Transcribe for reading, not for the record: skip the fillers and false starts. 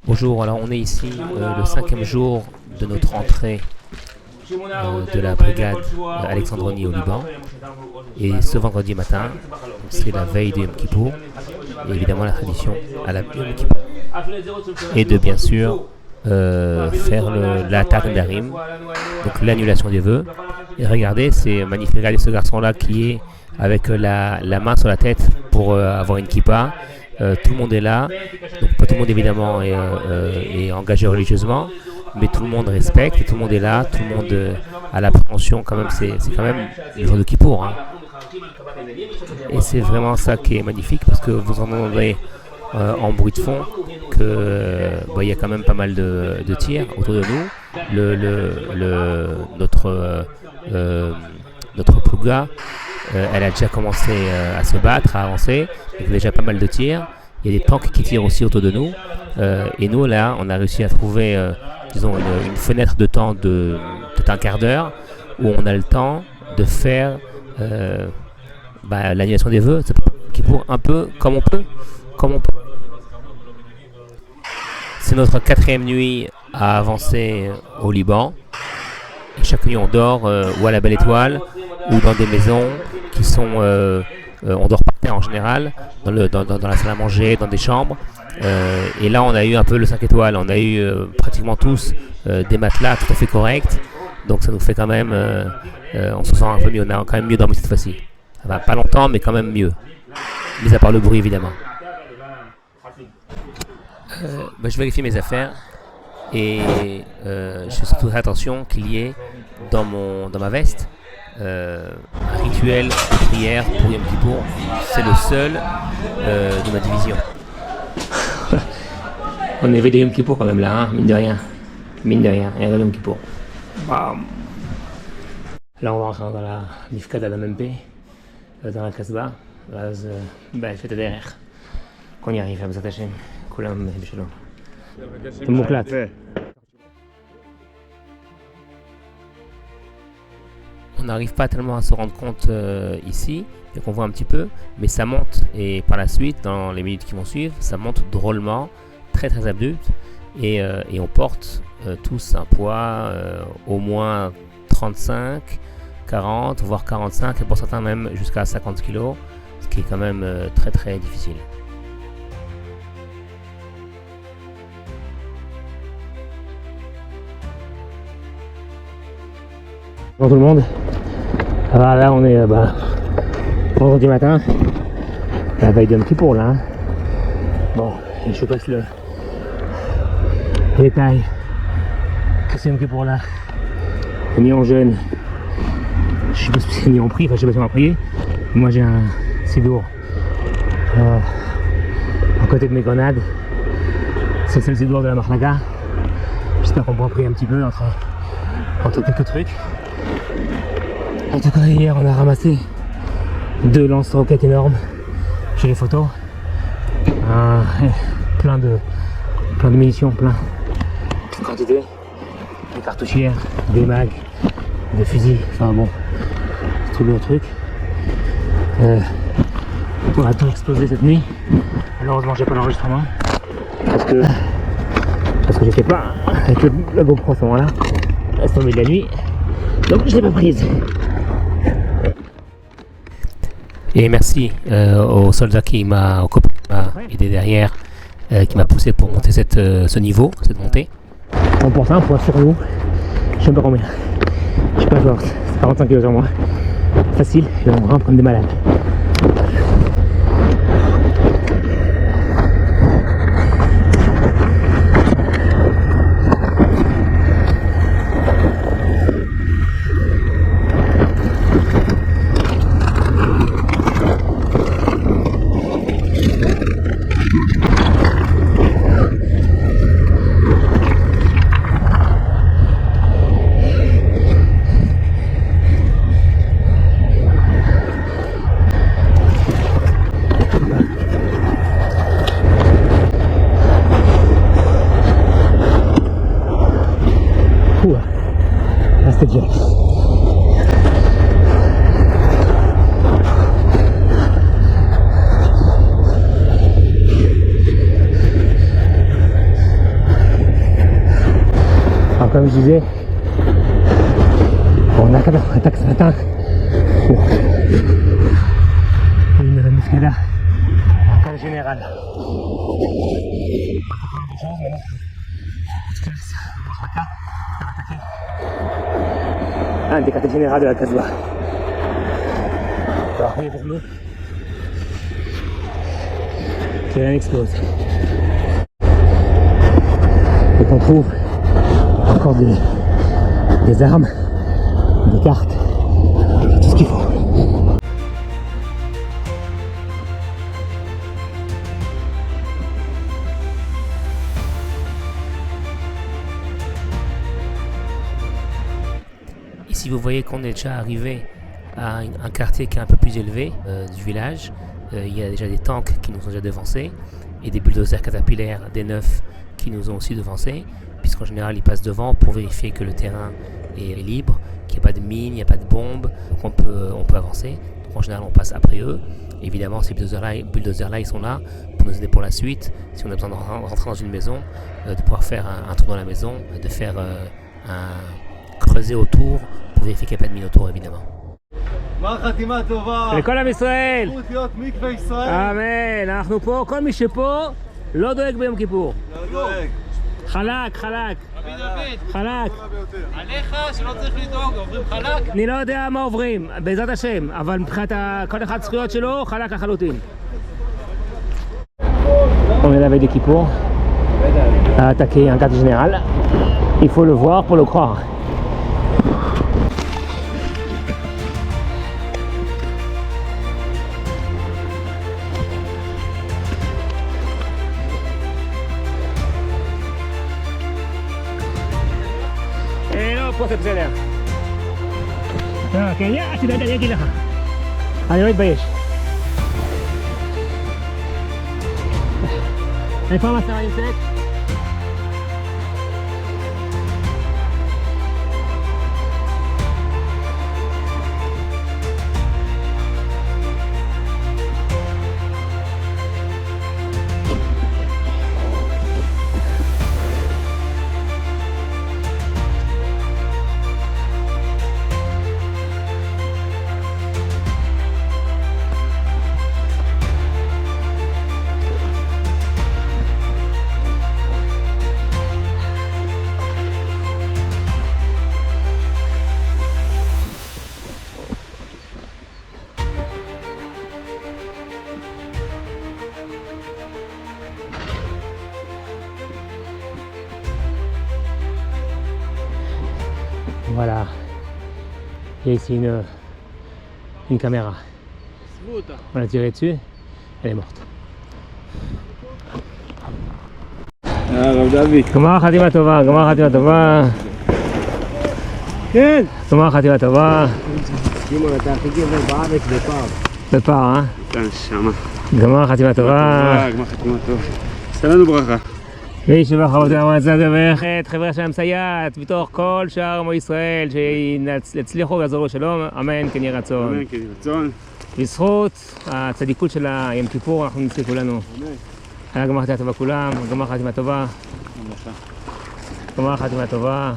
Bonjour, alors on est ici le 5e jour de notre entrée de la brigade Alexandronie au Liban. Et ce vendredi matin, c'est la veille de Yom Kippour, et évidemment la tradition à la Yom Kippour est de bien sûr faire la Tarim, donc l'annulation des vœux. Et regardez, c'est magnifique, regardez ce garçon-là qui est avec la main sur la tête pour avoir une kippa. Tout le monde est là, donc pas tout le monde évidemment est engagé religieusement, mais tout le monde respecte, tout le monde est là, tout le monde a l'appréhension quand même, c'est quand même le jour de Kippour. Hein. Et c'est vraiment ça qui est magnifique, parce que vous entendrez en bruit de fond que y a quand même pas mal de tirs autour de nous. Notre Plouga, elle a déjà commencé à se battre, à avancer. Il y a déjà pas mal de tirs. Il y a des tanks qui tirent aussi autour de nous. Et nous, là, on a réussi à trouver, disons, une fenêtre de temps de peut-être un quart d'heure où on a le temps de faire l'annulation des vœux, qui pour un peu comme on peut. C'est notre 4e nuit à avancer au Liban. Et chaque nuit, on dort ou à la Belle Étoile ou dans des maisons qui sont... on dort par terre en général, dans la salle à manger, dans des chambres. Et là, on a eu un peu le 5 étoiles. On a eu pratiquement tous des matelas tout à fait corrects. Donc ça nous fait quand même... on se sent un peu mieux. On a quand même mieux dormi cette fois-ci. Ça va pas longtemps, mais quand même mieux. Mis à part le bruit, évidemment. Je vérifie mes affaires. Et je fais surtout attention qu'il y ait dans ma veste un rituel de prière pour Yom Kippour. C'est le seul de ma division. On est veillé Yom Kippour quand même là, hein, mine de rien. Rien de Yom Kippour. Bam. Là on va rentrer dans la Mifkad à la MP, dans la Kasbah. Là, faites derrière. Qu'on y arrive, à vous attacher. Koulam, Bishalom. Tout le monde là. On n'arrive pas tellement à se rendre compte ici, et qu'on voit un petit peu, mais ça monte, et par la suite, dans les minutes qui vont suivre, ça monte drôlement, très très abrupt, et on porte tous un poids au moins 35, 40, voire 45, et pour certains même jusqu'à 50 kg, ce qui est quand même très très difficile. Bonjour tout le monde. Alors là on est vendredi matin, la veille d'un petit pour là. Hein. Bon, je passe le détail. C'est un petit pour là. C'est mis en jeûne. Je sais pas si c'est mis en prix, je sais pas si on va prier. Moi j'ai un sidour à côté de mes grenades. C'est le sidour de la Marlaga. J'espère qu'on pourra prier un petit peu entre quelques trucs. En tout cas, hier on a ramassé 2 lance-roquettes énormes. J'ai les photos. Plein de munitions, plein de quantité. Des cartouchières, des mags, des fusils, enfin bon, tout le truc. On a tout explosé cette nuit. Malheureusement, j'ai pas l'enregistrement parce que je sais pas avec la GoPro à ce moment-là. Elle tombée de la nuit, donc je l'ai pas prise. Et merci au soldat au copain qui m'a aidé derrière, qui m'a poussé pour monter ce niveau, cette montée. On porte un poids sur nous, je sais pas combien, je sais pas, genre c'est 45 kg sur moi, facile, et on grimpe comme des malades. C'était dur. comme je disais, on a 4 attaques ce matin. Une muscada, cas général. Un des quartiers généraux de la Casoua. Alors, regardez pour nous. Que rien n'explose. Et qu'on trouve encore des armes, des cartes, tout ce qu'il faut. Ici vous voyez qu'on est déjà arrivé à un quartier qui est un peu plus élevé du village. Il y a déjà des tanks qui nous ont déjà devancés et des bulldozers caterpillaires des neufs qui nous ont aussi devancés, puisqu'en général ils passent devant pour vérifier que le terrain est libre, qu'il n'y a pas de mines, il n'y a pas de bombes, donc on peut avancer. Donc en général on passe après eux. Évidemment ces bulldozers-là ils sont là pour nous aider pour la suite, si on a besoin de rentrer dans une maison, de pouvoir faire un tour dans la maison, de faire creuser autour pour vérifier qu'il n'y a pas de mine autour évidemment. לכל עם ישראל! אמן! אנחנו פה, כל מי שפה לא דואג ביום כיפור. לא דואג. חלק, חלק. חלק. עליך שלא צריך לדאוג, עוברים חלק? אני לא יודע מה עוברים, בעזרת השם, אבל מבחינת כל אחד זכויות שלו, חלק לחלוטין. On est la veille de Kippour, à attaquer un quartier général. Il faut le voir pour le croire. פה זה בסדר. כן, אני אגיד לך. אני לא מתבייש. איפה המסרה נמצאת? Voilà, il y a ici une caméra. On l'a tiré dessus, elle est morte. גמר חתימה טובה, גמר חתימה טובה. כן. גמר חתימה טובה. שמעון, אתה הכי גבר בארץ בפער. בפער, אה? כאן, שמה. גמר חתימה טובה. גמר חתימה טובה. עשה לנו ברכה. ויהי שבח רבותי המועצה וברכת חברה שלה מסייעת בתוך כל שאר עמו ישראל שיצליחו ויעזרו לשלום, אמן כן יהי רצון. אמן כן יהי רצון. בזכות הצדיקות של יום כיפור אנחנו נזכה כולנו. היה גמר חתימה טובה כולם, גמר חתימה טובה. גמר חתימה טובה.